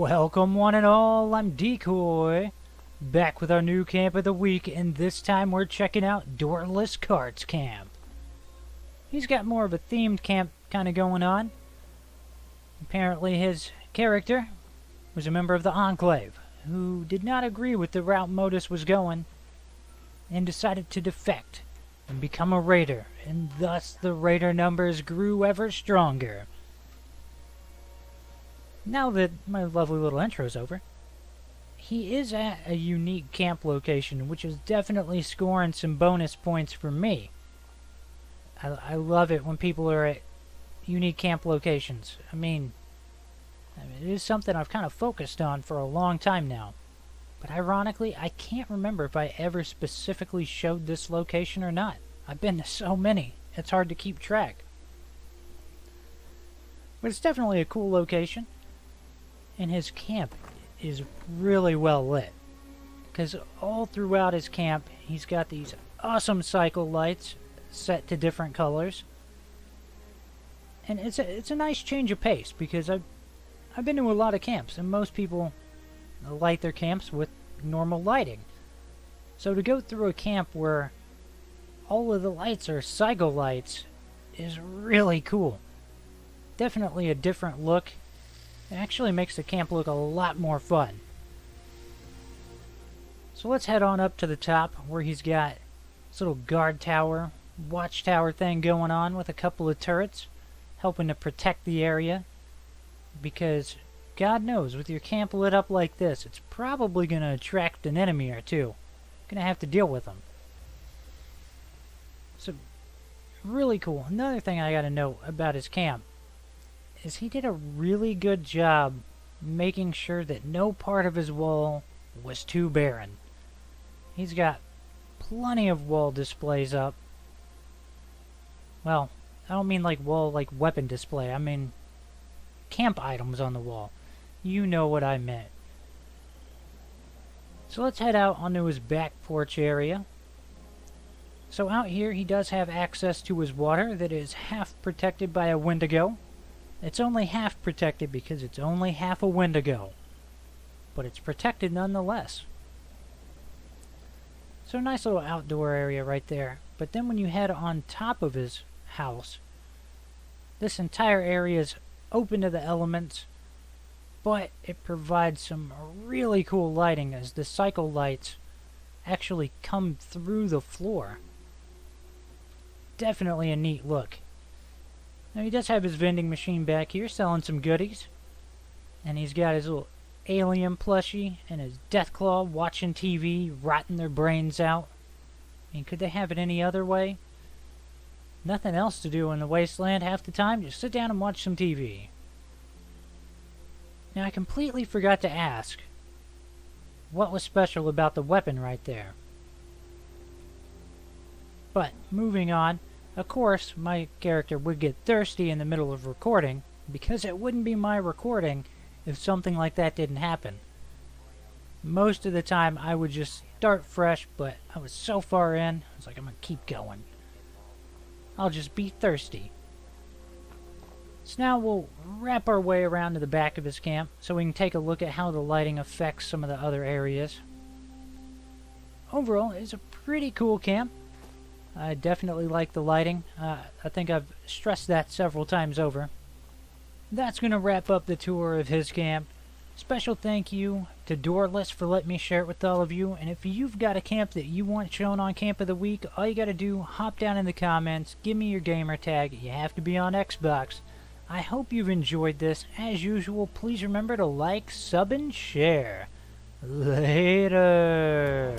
Welcome one and all, I'm Decoy, back with our new camp of the week, and this time we're checking out Doorless Carts Camp. He's got more of a themed camp kind of going on. Apparently his character was a member of the enclave, who did not agree with the route Modus was going, and decided to defect and become a raider, and thus the raider numbers grew ever stronger. Now that my lovely little intro's over, he is at a unique camp location, which is definitely scoring some bonus points for me. I love it when people are at unique camp locations. I mean, it is something I've kind of focused on for a long time now. But ironically, I can't remember if I ever specifically showed this location or not. I've been to so many, it's hard to keep track. But it's definitely a cool location. And his camp is really well lit, because all throughout his camp he's got these awesome cycle lights set to different colors, and it's a nice change of pace, because I've been to a lot of camps and most people light their camps with normal lighting. So to go through a camp where all of the lights are cycle lights is really cool. Definitely a different look. It actually makes the camp look a lot more fun. So let's head on up to the top where he's got this little guard tower, watchtower thing going on with a couple of turrets helping to protect the area. Because God knows, with your camp lit up like this, it's probably going to attract an enemy or two. Going to have to deal with them. So, really cool. Another thing I got to note about his camp is he did a really good job making sure that no part of his wall was too barren. He's got plenty of wall displays up. Well, I don't mean like wall like weapon display, I mean camp items on the wall. You know what I meant. So let's head out onto his back porch area. So out here he does have access to his water that is half protected by a Wendigo. It's only half protected because it's only half a Wendigo, but it's protected nonetheless. So nice little outdoor area right there. But then when you head on top of his house, this entire area is open to the elements, but it provides some really cool lighting as the cycle lights actually come through the floor. Definitely a neat look. Now he does have his vending machine back here selling some goodies. And he's got his little alien plushie and his Deathclaw watching TV, rotting their brains out. I mean, could they have it any other way? Nothing else to do in the wasteland half the time, just sit down and watch some TV. Now I completely forgot to ask, what was special about the weapon right there? But, moving on. Of course, my character would get thirsty in the middle of recording, because it wouldn't be my recording if something like that didn't happen. Most of the time, I would just start fresh, but I was so far in, I was like, I'm gonna keep going. I'll just be thirsty. So now we'll wrap our way around to the back of his camp, so we can take a look at how the lighting affects some of the other areas. Overall, it's a pretty cool camp. I definitely like the lighting. I think I've stressed that several times over. That's going to wrap up the tour of his camp. Special thank you to Doorless for letting me share it with all of you. And if you've got a camp that you want shown on Camp of the Week, all you got to do, hop down in the comments, give me your gamer tag. You have to be on Xbox. I hope you've enjoyed this. As usual, please remember to like, sub, and share. Later.